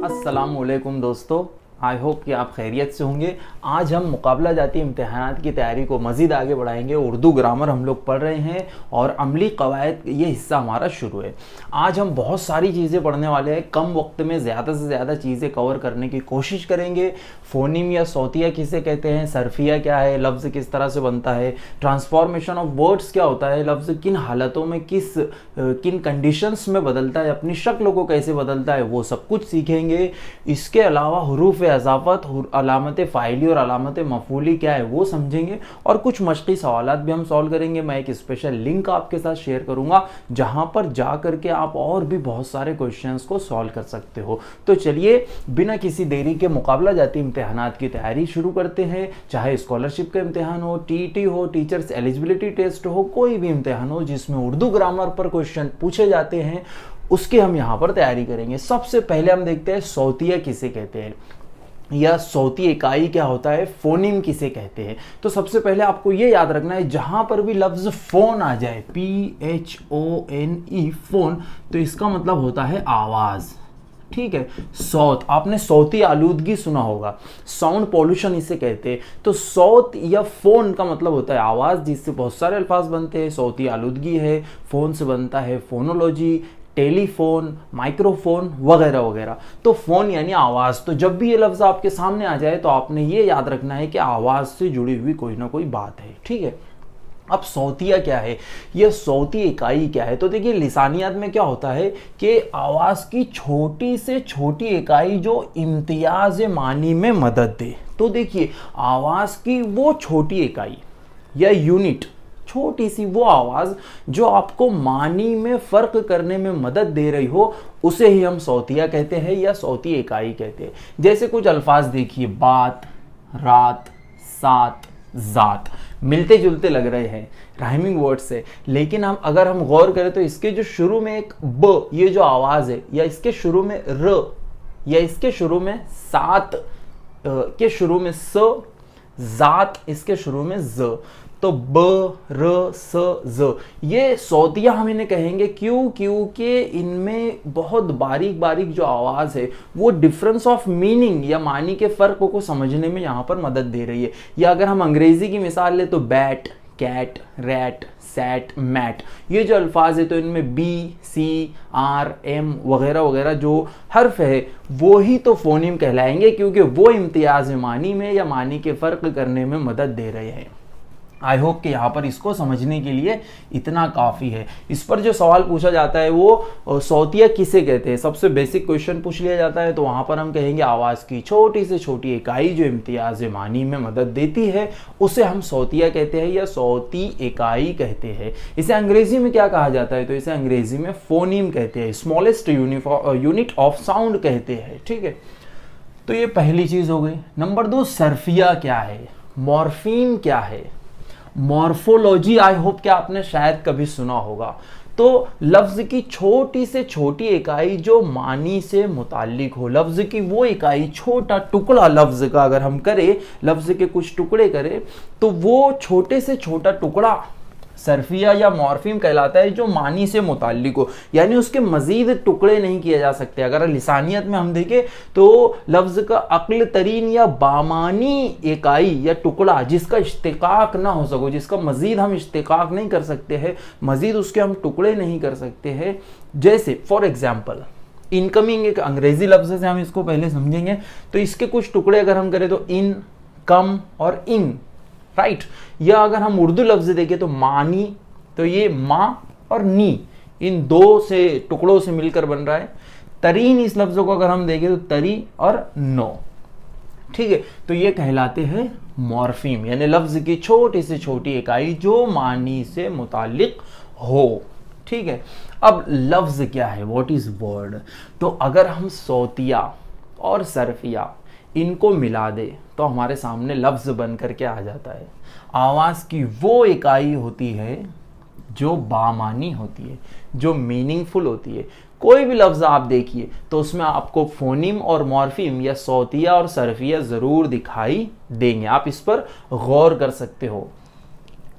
अस्सलामुअलैकुम दोस्तों, I hope कि आप खैरियत से होंगे। आज हम मुकाबला जाती इम्तिहानात की तैयारी को मज़ीद आगे बढ़ाएंगे। उर्दू ग्रामर हम लोग पढ़ रहे हैं और अमली कवायद ये हिस्सा हमारा शुरू है। आज हम बहुत सारी चीज़ें पढ़ने वाले हैं। कम वक्त में ज़्यादा से ज़्यादा चीज़ें कवर करने की कोशिश करेंगे। फ़ोनीम या सौतिया किसे कहते हैं, सरफिया क्या है, लफ्ज़ किस तरह से बनता है, ट्रांसफॉर्मेशन ऑफ वर्ड्स क्या होता है, लफ्ज़ किन हालतों में किन कंडीशंस में बदलता है, अपनी शक्ल को कैसे बदलता है, वो सब कुछ सीखेंगे। इसके अलावा हुरूफ अज़ाफ़त, अलामत फ़ाइली और अलामत मफ़ूली क्या है वो समझेंगे और कुछ मशक़ी सवालात भी हम सॉल्व करेंगे। मैं एक स्पेशल लिंक आपके साथ शेयर करूंगा जहां पर जा करके आप और भी बहुत सारे क्वेश्चंस को सॉल्व कर सकते हो। तो चलिए बिना किसी देरी के मुकाबला जाती इम्तिहानात की तैयारी शुरू करते हैं। चाहे स्कॉलरशिप का इम्तिहान हो, टीईटी हो, टीचर्स एलिजिबिलिटी टेस्ट हो, कोई भी इम्तिहान हो जिसमें उर्दू ग्रामर पर क्वेश्चन पूछे जाते हैं उसकी हम यहाँ पर तैयारी करेंगे। सबसे पहले हम देखते हैं सौतिया किसे कहते हैं या सौती इकाई क्या होता है, फोनीम किसे कहते हैं। तो सबसे पहले आपको ये याद रखना है, जहां पर भी लफ्ज फोन आ जाए, PHONE फोन, तो इसका मतलब होता है आवाज। ठीक है, सौत, आपने सौती आलूदगी सुना होगा, साउंड पॉल्यूशन इसे कहते हैं। तो सौत या फोन का मतलब होता है आवाज, जिससे बहुत सारे अल्फाज बनते हैं। सौती आलूदगी है, फोन से बनता है फोनोलॉजी, टेलीफोन, माइक्रोफोन वगैरह वगैरह। तो फोन यानी आवाज़। तो जब भी ये लफ्ज़ आपके सामने आ जाए तो आपने ये याद रखना है कि आवाज़ से जुड़ी हुई कोई ना कोई बात है। ठीक है, अब सौतिया क्या है, यह सौती इकाई क्या है। तो देखिए लिसानियात में क्या होता है कि आवाज़ की छोटी से छोटी इकाई जो इम्तियाज मानी में मदद दे। तो देखिए आवाज़ की वो छोटी इकाई या यूनिट, छोटी सी वो आवाज जो आपको मानी में फर्क करने में मदद दे रही हो, उसे ही हम सौतिया कहते हैं या सौती इकाई कहते हैं। जैसे कुछ अल्फाज देखिए, बात, रात, सात, जात, मिलते जुलते लग रहे हैं, राइमिंग वर्ड्स है, लेकिन अगर हम गौर करें तो इसके जो शुरू में एक ब, ये जो आवाज है, या इसके शुरू में र, या इसके शुरू में सात के शुरू में स, जात इसके शुरू में ज, तो ब, र, स, ज, ये सौतिया हम इन्हें कहेंगे। क्यों? क्योंकि इनमें बहुत बारीक बारीक जो आवाज़ है वो डिफरेंस ऑफ मीनिंग या मानी के फ़र्क को समझने में यहाँ पर मदद दे रही है। या अगर हम अंग्रेज़ी की मिसाल लें तो bat, cat, rat, sat, mat, ये जो अल्फाज है तो इनमें बी, सी, आर, एम वगैरह वगैरह जो हर्फ है वो ही तो फोनीम कहलाएंगे, क्योंकि वो इम्तियाज मानी में या मानी के फ़र्क करने में मदद दे रहे हैं। आई होप कि यहाँ पर इसको समझने के लिए इतना काफ़ी है। इस पर जो सवाल पूछा जाता है वो सौतिया किसे कहते हैं, सबसे बेसिक क्वेश्चन पूछ लिया जाता है तो वहाँ पर हम कहेंगे आवाज़ की छोटी से छोटी इकाई जो इम्तियाज मानी में मदद देती है उसे हम सौतिया कहते हैं या सौती इकाई कहते हैं। इसे अंग्रेजी में क्या कहा जाता है, तो इसे अंग्रेजी में फोनीम कहते हैं, स्मॉलेस्ट यूनिट ऑफ साउंड कहते हैं। ठीक है, तो ये पहली चीज़ हो गई। नंबर 2, सरफिया क्या है, मॉर्फीम क्या है, मॉर्फोलॉजी। आई होप कि आपने शायद कभी सुना होगा। तो लफ्ज की छोटी से छोटी इकाई जो मानी से मुताल्लिक हो, लफ्ज की वो इकाई, छोटा टुकड़ा लफ्ज का अगर हम करें, लफ्ज के कुछ टुकड़े करें तो वो छोटे से छोटा टुकड़ा सरफिया या मॉर्फीम कहलाता है जो मानी से मुताल्लिक हो, यानी उसके मजीद टुकड़े नहीं किए जा सकते। अगर लिसानियत में हम देखें तो लफ्ज का अक्ल तरीन या बामानी इकाई या टुकड़ा जिसका इश्तिकाक ना हो सको, जिसका मजीद हम इश्तिकाक नहीं कर सकते हैं, मजीद उसके हम टुकड़े नहीं कर सकते हैं। जैसे फॉर एग्जाम्पल इनकमिंग एक अंग्रेजी लफ्ज से हम इसको पहले समझेंगे। तो इसके कुछ टुकड़े अगर हम करें तो इन, कम और इन, राइट। या अगर हम उर्दू लफ्ज देखें तो मानी, तो ये माँ और नी, इन दो से टुकड़ों से मिलकर बन रहा है। तरीन इस लफ्ज को अगर हम देखें तो तरी और नो। ठीक है, तो ये कहलाते हैं मॉर्फीम, यानी लफ्ज की छोटी से छोटी इकाई जो मानी से मुताल्लिक हो। ठीक है, अब लफ्ज क्या है, व्हाट इज वर्ड। तो अगर हम सौतिया और सरफिया इनको मिला दे तो हमारे सामने लफ्ज बन करके आ जाता है। आवाज़ की वो इकाई होती है जो बामानी होती है, जो मीनिंगफुल होती है। कोई भी लफ्ज़ आप देखिए तो उसमें आपको फोनीम और मॉर्फीम या सौतिया और सरफिया ज़रूर दिखाई देंगे। आप इस पर गौर कर सकते हो।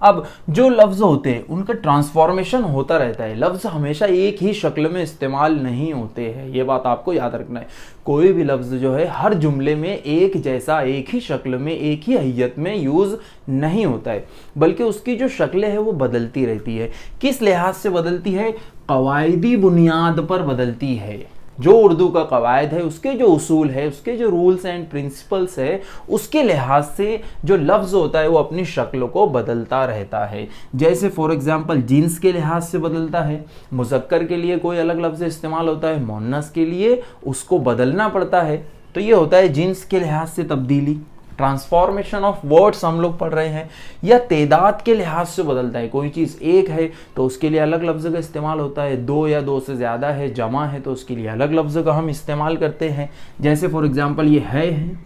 अब जो लफ्ज़ होते हैं उनका ट्रांसफॉर्मेशन होता रहता है, लफ्ज़ हमेशा एक ही शक्ल में इस्तेमाल नहीं होते हैं, ये बात आपको याद रखना है। कोई भी लफ्ज़ जो है हर जुमले में एक जैसा, एक ही शक्ल में, एक ही हैयत में यूज़ नहीं होता है, बल्कि उसकी जो शक्लें हैं वो बदलती रहती है। किस लिहाज से बदलती है? कवायदी बुनियाद पर बदलती है। जो उर्दू का कवायद है, उसके जो उसूल है, उसके जो रूल्स एंड प्रिंसिपल्स है, उसके लिहाज से जो लफ्ज़ होता है वो अपनी शक्ल को बदलता रहता है। जैसे फॉर एग्जांपल जिन्स के लिहाज से बदलता है, मुज़क्कर के लिए कोई अलग लफ्ज़ इस्तेमाल होता है, मुअन्नस के लिए उसको बदलना पड़ता है। तो ये होता है जिन्स के लिहाज से तब्दीली। ट्रांसफॉर्मेशन ऑफ वर्ड्स हम लोग पढ़ रहे हैं। या तेदाद के लिहाज से बदलता है, कोई चीज़ एक है तो उसके लिए अलग लफ्ज़ का इस्तेमाल होता है, दो या दो से ज़्यादा है, जमा है तो उसके लिए अलग लफ्ज़ का हम इस्तेमाल करते हैं। जैसे फॉर एग्जांपल ये है,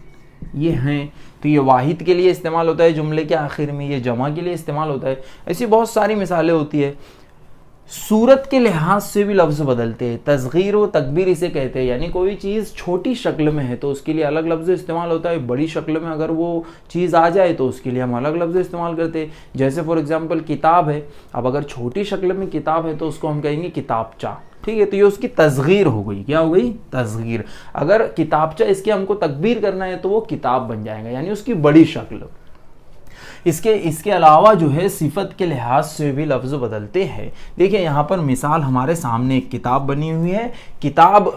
ये हैं, तो ये वाहिद के लिए इस्तेमाल होता है जुमले के आखिर में, ये जमा के लिए इस्तेमाल होता है। ऐसी बहुत सारी मिसालें होती है। सूरत के लिहाज से भी लफ्ज़ बदलते हैं। तस्गीर व तकबीर इसे कहते हैं, यानी कोई चीज़ छोटी शक्ल में है तो उसके लिए अलग लफ्ज़ इस्तेमाल होता है, बड़ी शक्ल में अगर वो चीज़ आ जाए तो उसके लिए हम अलग लफ्ज़ इस्तेमाल करते हैं। जैसे फॉर एग्जांपल किताब है, अब अगर छोटी शक्ल में किताब है तो उसको हम कहेंगे किताबचा, ठीक है, तो ये उसकी तस्गीर हो गई। क्या हो गई? तस्गीर। अगर किताबचा इसके हमको तकबीर करना है तो वो किताब बन जाएगा, यानी उसकी बड़ी शक्ल। इसके अलावा जो है सिफत के लिहाज से भी लफ्ज़ बदलते हैं। देखिए यहाँ पर मिसाल हमारे सामने एक किताब बनी हुई है। किताब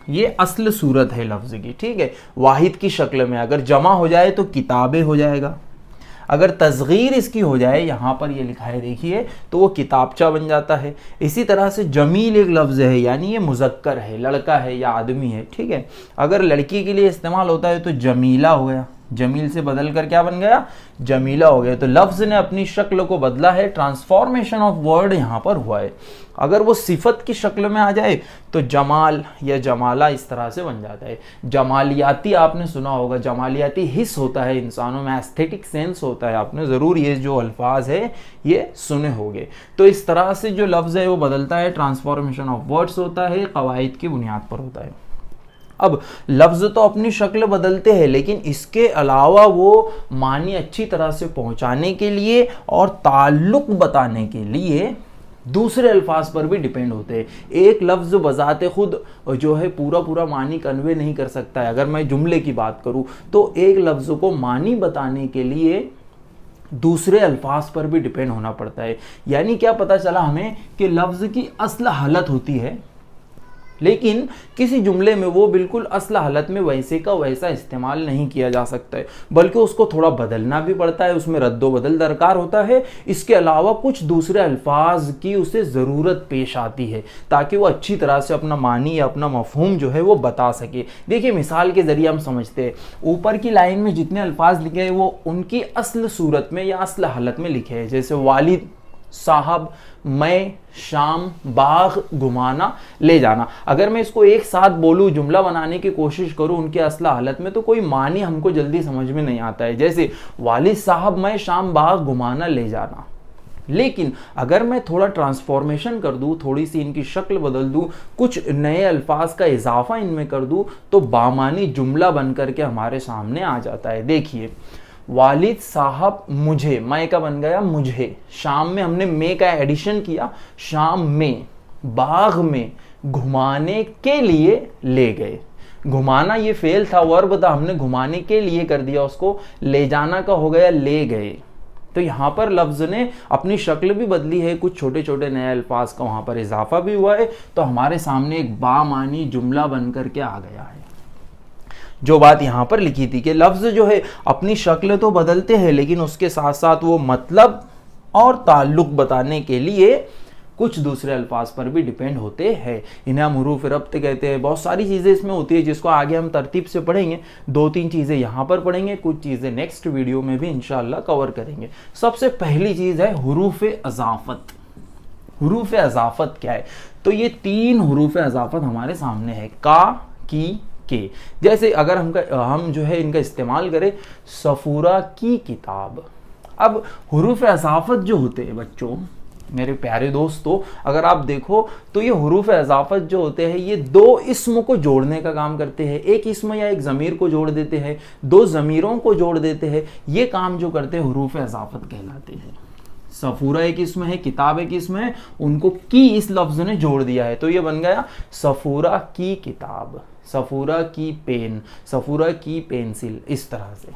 ये असल सूरत है लफ्ज़ की, ठीक है, वाहिद की शक्ल में। अगर जमा हो जाए तो किताबें हो जाएगा, अगर तस्गीर इसकी हो जाए, यहाँ पर ये लिखा है देखिए, तो वो किताबचा बन जाता है। इसी तरह से जमील एक लफ्ज़ है, यानी ये मुज़क्कर है, लड़का है या आदमी है, ठीक है, अगर लड़की के लिए इस्तेमाल होता है तो जमीला हो गया, जमील से बदल कर क्या बन गया? जमीला हो गया। तो लफ्ज़ ने अपनी शक्ल को बदला है, ट्रांसफॉर्मेशन ऑफ वर्ड यहाँ पर हुआ है। अगर वो सिफत की शक्ल में आ जाए तो जमाल या जमाला इस तरह से बन जाता है। जमालियाती आपने सुना होगा, जमालियाती हिस्स होता है इंसानों में, एस्थेटिक सेंस होता है, आपने ज़रूर ये जो अल्फाज है ये सुने होंगे। तो इस तरह से जो लफ्ज़ है वो बदलता है, ट्रांसफॉर्मेशन ऑफ वर्ड्स होता है, कवायद की बुनियाद पर होता है। अब लफ्ज़ तो अपनी शक्ल बदलते हैं, लेकिन इसके अलावा वो मानी अच्छी तरह से पहुंचाने के लिए और ताल्लुक़ बताने के लिए दूसरे अल्फाज पर भी डिपेंड होते हैं। एक लफ्ज़ बजाते खुद जो है पूरा पूरा मानी कन्वे नहीं कर सकता है। अगर मैं जुमले की बात करूं तो एक लफ्ज़ को मानी बताने के लिए दूसरे अल्फाज पर भी डिपेंड होना पड़ता है। यानी क्या पता चला हमें कि लफ्ज़ की असल हालत होती है, लेकिन किसी जुमले में वो बिल्कुल असल हालत में वैसे का वैसा इस्तेमाल नहीं किया जा सकता है, बल्कि उसको थोड़ा बदलना भी पड़ता है, उसमें रद्दो बदल दरकार होता है। इसके अलावा कुछ दूसरे अल्फाज की उसे ज़रूरत पेश आती है ताकि वो अच्छी तरह से अपना मानी या अपना मफहूम जो है वो बता सके। देखिए मिसाल के ज़रिए हम समझते हैं, ऊपर की लाइन में जितने अल्फाज लिखे हैं वो उनकी असल सूरत में या असल हालत में लिखे हैं। जैसे वालिद, साहब, मैं, शाम, बाग, घुमाना, ले जाना। अगर मैं इसको एक साथ बोलूँ, जुमला बनाने की कोशिश करूँ उनके असल हालत में, तो कोई मानी हमको जल्दी समझ में नहीं आता है। जैसे वालिद, साहब, मैं, शाम, बाग, घुमाना, ले जाना। लेकिन अगर मैं थोड़ा ट्रांसफॉर्मेशन कर दूँ, थोड़ी सी इनकी शक्ल बदल दूँ, कुछ नए अल्फाज का इजाफा इनमें कर दूँ, तो बामानी जुमला बन करके हमारे सामने आ जाता है। देखिए वालिद साहब मुझे, मैं का बन गया मुझे, शाम में हमने मैं का एडिशन किया, शाम में, बाग में घुमाने के लिए ले गए। घुमाना ये फेल था, वर्ब था, हमने घुमाने के लिए कर दिया उसको, ले जाना का हो गया ले गए। तो यहाँ पर लफ्ज़ ने अपनी शक्ल भी बदली है, कुछ छोटे छोटे नए अल्फाज का वहाँ पर इजाफा भी हुआ है, तो हमारे सामने एक बामानी जुमला बन करके आ गया है। जो बात यहाँ पर लिखी थी कि लफ्ज़ जो है अपनी शक्ल तो बदलते हैं, लेकिन उसके साथ साथ वो मतलब और ताल्लुक़ बताने के लिए कुछ दूसरे अल्फाज पर भी डिपेंड होते हैं। इन्हें हम हुरूफ रब्त कहते हैं। बहुत सारी चीज़ें इसमें होती है जिसको आगे हम तरतीब से पढ़ेंगे। 2-3 चीज़ें यहाँ पर पढ़ेंगे, कुछ चीज़ें नेक्स्ट वीडियो में भी इंशाअल्लाह कवर करेंगे। सबसे पहली चीज़ है हुरूफ अज़ाफ़त। हुरूफ अज़ाफ़त क्या है? तो ये 3 हुरूफ अज़ाफ़त हमारे सामने है, का, की, के। जैसे अगर हम जो है इनका इस्तेमाल करें, सफूरा की किताब। अब हुरूफ अज़ाफ़त जो होते हैं बच्चों, मेरे प्यारे दोस्तों, अगर आप देखो तो ये हुरूफ अज़ाफ़त जो होते हैं ये 2 इस्म को जोड़ने का काम करते हैं। एक इस्म या एक ज़मीर को जोड़ देते हैं, 2 ज़मीरों को जोड़ देते हैं। ये काम जो करते हैं हुरूफ अज़ाफ़त कहलाते हैं। सफूरा एक इसमें है, किताब एक इसमें है, उनको की इस लफ्ज ने जोड़ दिया है, तो ये बन गया सफूरा की किताब, सफूरा की पेन, सफूरा की पेंसिल, इस तरह से।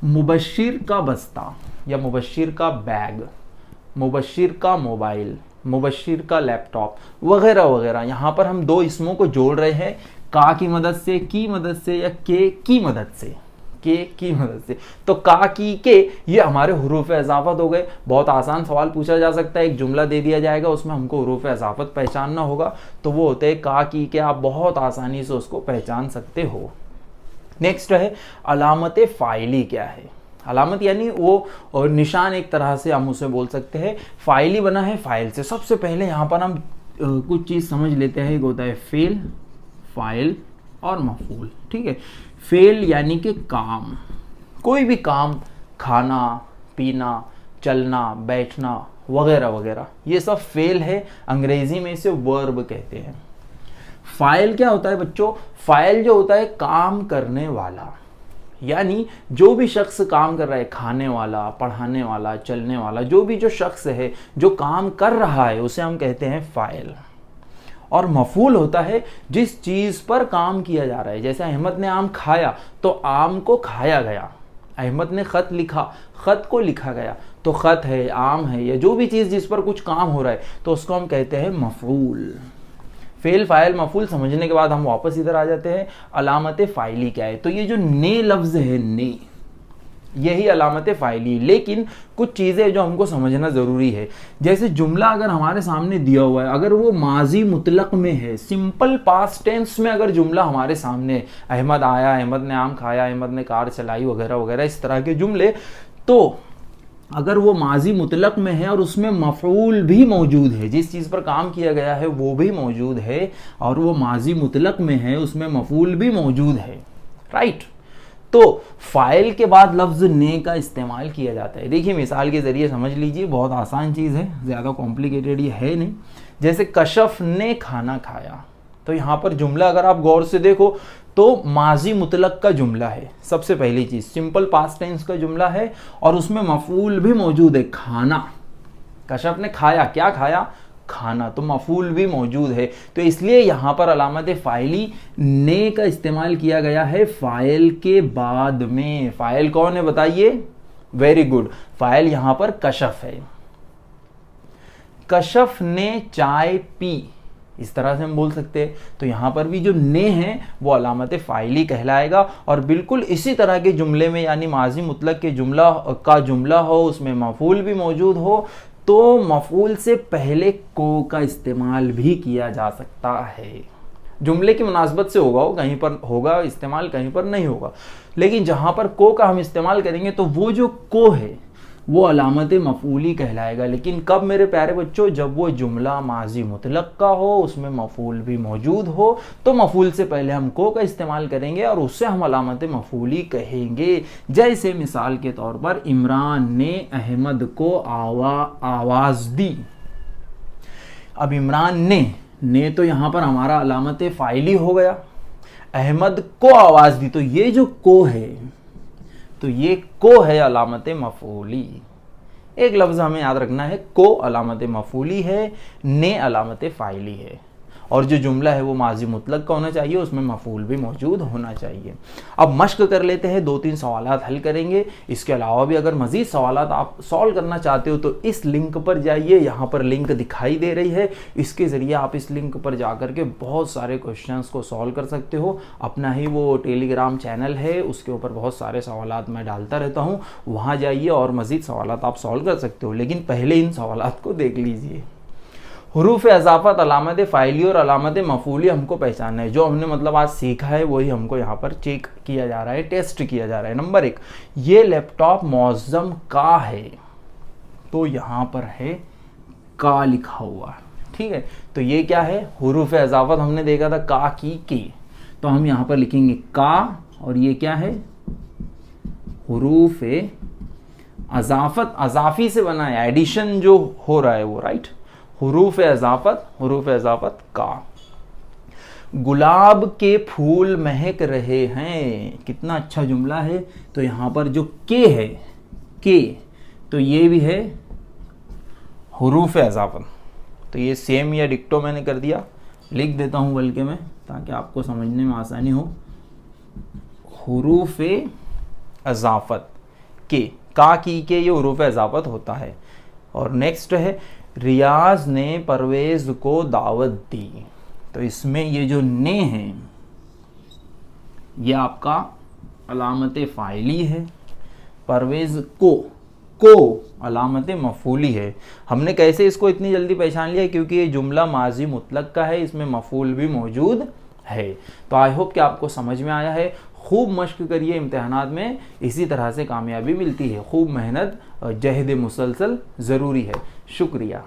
मुबश्शिर का बस्ता या मुबश्शिर का बैग, मुबश्शिर का मोबाइल, मुबश्शिर का लैपटॉप वगैरह वगैरह। यहाँ पर हम दो इसमों को जोड़ रहे हैं का की मदद से, की मदद से या के की मदद से, के की मदद से। तो का की के ये हमारे हुरूफ इजाफत हो गए। बहुत आसान सवाल पूछा जा सकता है, एक जुमला दे दिया जाएगा, उसमें हमको हुरूफ इजाफत पहचानना होगा, तो वो होते हैं का की के, आप बहुत आसानी से उसको पहचान सकते हो। नेक्स्ट है अलामत फ़ाइली क्या है। अलामत यानी वो निशान, एक तरह से हम उसे बोल सकते हैं। फ़ाइली बना है फ़ाइल से। सबसे पहले यहाँ पर हम कुछ चीज़ समझ लेते हैं। एक होता है फ़ेल, फ़ाइल और मफ़ूल। ठीक है, फ़ेल यानी कि काम, कोई भी काम, खाना पीना, चलना बैठना वगैरह वगैरह, ये सब फ़ेल है। अंग्रेज़ी में इसे वर्ब कहते हैं। फ़ाइल क्या होता है बच्चों? फ़ाइल जो होता है काम करने वाला, यानी जो भी शख्स काम कर रहा है, खाने वाला, पढ़ाने वाला, चलने वाला, जो भी जो शख्स है जो काम कर रहा है, उसे हम कहते हैं फ़ाइल। और मफ़ूल होता है जिस चीज़ पर काम किया जा रहा है। जैसे अहमद ने आम खाया, तो आम को खाया गया। अहमद ने ख़त लिखा, ख़त को लिखा गया। तो ख़त है, आम है, या जो भी चीज़ जिस पर कुछ काम हो रहा है, तो उसको हम कहते हैं मफ़ूल। फ़ेल फ़ाइल मफ़ूल समझने के बाद हम वापस इधर आ जाते हैं। अलामत फ़ाइली क्या है? तो ये जो ने लफ्ज़ है, ने, यही अलामत फ़ाइली। लेकिन कुछ चीज़ें जो हमको समझना ज़रूरी है। जैसे जुमला अगर हमारे सामने दिया हुआ है, अगर वो माजी मुतलक में है, सिंपल पास्ट टेंस में अगर जुमला हमारे सामने है, अहमद आया, अहमद ने आम खाया, अहमद ने कार चलाई वगैरह वगैरह, इस तरह के जुमले, तो अगर वो माजी मुतलक में है और उसमें मफ़ऊल भी मौजूद है, जिस चीज़ पर काम किया गया है वो भी मौजूद है, और वो माजी मुतलक में है, उसमें मफ़ऊल भी मौजूद है, राइट। तो फ़ाइल के बाद लफ्ज़ ने का इस्तेमाल किया जाता है। देखिए मिसाल के ज़रिए समझ लीजिए, बहुत आसान चीज़ है, ज़्यादा कॉम्प्लिकेटेड ये है नहीं। जैसे कशफ ने खाना खाया, तो यहाँ पर जुमला अगर आप गौर से देखो तो माजी मुतलक का जुमला है। सबसे पहली चीज़ सिंपल पास्ट टेंस का जुमला है, और उसमें मफ़ऊल भी मौजूद है, खाना। कशफ ने खाया, क्या खाया? खाना। तो मफ़ऊल भी मौजूद है। तो इसलिए यहाँ पर अलामत फ़ाइली ने का इस्तेमाल किया गया है फ़ाइल के बाद में। फ़ाइल कौन है बताइए? वेरी गुड, फ़ाइल यहाँ पर कशफ है। कशफ ने चाय पी, इस तरह से हम बोल सकते हैं। तो यहाँ पर भी जो ने है वो अलामत फ़ाइली कहलाएगा। और बिल्कुल इसी तरह के जुमले में, यानी माजी मुतलक के जुमला हो, उसमें मफ़ऊल भी मौजूद हो, तो मफ़ऊल से पहले को का इस्तेमाल भी किया जा सकता है। जुमले की मुनासबत से होगा, वो कहीं पर होगा इस्तेमाल, कहीं पर नहीं होगा। लेकिन जहाँ पर को का हम इस्तेमाल करेंगे तो वो जो को है वो अलामत मफ़ऊली कहलाएगा। लेकिन कब मेरे प्यारे बच्चों? जब वो जुमला माजी मुतलक का हो, उसमें मफ़ऊल भी मौजूद हो, तो मफ़ऊल से पहले हम को का इस्तेमाल करेंगे और उससे हम अलामत मफ़ऊली कहेंगे। जैसे मिसाल के तौर पर इमरान ने अहमद को आवाज़ दी। अब इमरान ने तो यहाँ पर हमारा अलामत फ़ाइली हो गया। अहमद को आवाज़ दी, तो ये जो को है, तो ये को है अलामत मफ़ऊली। एक लफ्ज़ हमें याद रखना है, को अलामत मफ़ऊली है, ने अलामत फ़ाइली है। और जो जुमला है वो माजी मुतलक का होना चाहिए, उसमें मफ़ऊल भी मौजूद होना चाहिए। अब मश्क कर लेते हैं, 2-3 सवालात हल करेंगे। इसके अलावा भी अगर मज़ीद सवालात आप सॉल्व करना चाहते हो तो इस लिंक पर जाइए, यहाँ पर लिंक दिखाई दे रही है, इसके ज़रिए आप इस लिंक पर जा कर के बहुत सारे क्वेश्चंस को सॉल्व कर सकते हो। अपना ही वो टेलीग्राम चैनल है, उसके ऊपर बहुत सारे सवालात मैं डालता रहता हूँ, वहाँ जाइए और मज़ीद सवालात आप सॉल्व कर सकते हो। लेकिन पहले इन सवालात को देख लीजिए। हुरूफ इज़ाफ़त, अलामत फ़ाइली और अलामत मफ़ऊली हमको पहचानना है। जो हमने मतलब आज सीखा है वही हमको यहाँ पर चेक किया जा रहा है, टेस्ट किया जा रहा है। नंबर 1, ये लैपटॉप मौज़म का है, तो यहाँ पर है का लिखा हुआ, ठीक है। तो ये क्या है? हुरूफ इज़ाफ़त हमने देखा था का की के, तो हम यहाँ पर लिखेंगे का, और ये क्या है? हुरूफ इज़ाफ़त, अज़ाफ़ी से बना है, एडिशन जो हो रहा है वो, राइट। हुरूफ इज़ाफ़त का। गुलाब के फूल महक रहे हैं, कितना अच्छा जुमला है। तो यहाँ पर जो के है, के, तो ये भी है हुरूफ इजाफत। तो ये सेम या डिक्टो मैंने कर दिया, लिख देता हूँ बल्कि मैं, ताकि आपको समझने में आसानी हो। हुरूफ इजाफत के, का की के, ये हुरूफ इजाफत होता है। और नेक्स्ट है रियाज ने परवेज को दावत दी। तो इसमें ये जो ने है ये आपका अलामत फ़ाइली है, परवेज को अलामत मफूली है। हमने कैसे इसको इतनी जल्दी पहचान लिया, क्योंकि ये जुमला माजी मुतलक का है, इसमें मफूल भी मौजूद है। तो आई होप कि आपको समझ में आया है। खूब मश्क करिए इम्तिहानात में, इसी तरह से कामयाबी मिलती है। खूब मेहनत, जहद मुसलसल ज़रूरी है। शुक्रिया।